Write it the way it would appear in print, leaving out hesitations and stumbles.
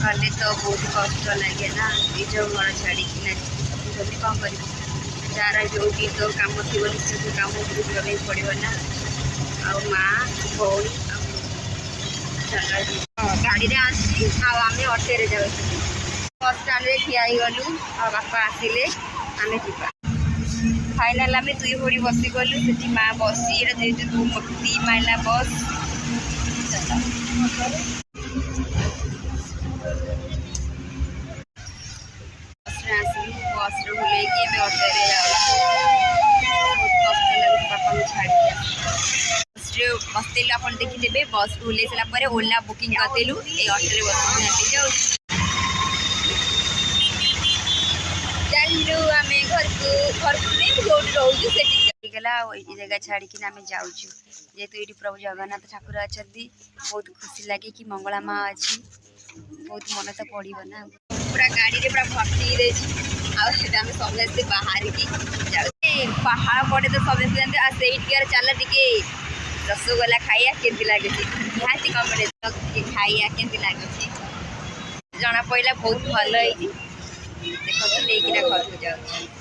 कले तो बहुत कष्ट लगे ना निज घर छाड़ी कौन कर जार जो भी तो कम थी निश्चय कम करने पड़ो ना आ माँ भौणी गाड़ी आसी आम अटे जाऊँ बस स्टाण्ड ठिया गलु आ बापा आसिले आम जा फाइनाल आम दुई भड़ी बसी गलु से माँ बसी दी माइला बस आसिलु बस बुले अटे बापा छाड़ी बसलु आप देखिथे बस बुले सारापर ओला बुकिंग करदेलु ये अटे बस जाऊ चलू आम घर को नहीं जो रोचु से जगह छाड़ी आम जाऊँ जेहेतु ये प्रभु जगन्नाथ ठाकुर अच्छा बहुत खुशी लगे कि मंगला माँ अच्छी बहुत मन तो पड़ो ना पूरा गाड़ी रे पूरा भर्ती आम समस्ते बाहर की पहाड़ पड़े तो समस्ते जानते चल टे रसगोला खाइया केमती लगे निहाती कमेंट खाइया केमती लगे जना पड़ा बहुत भल देखो लेकिन घर को जाऊँ।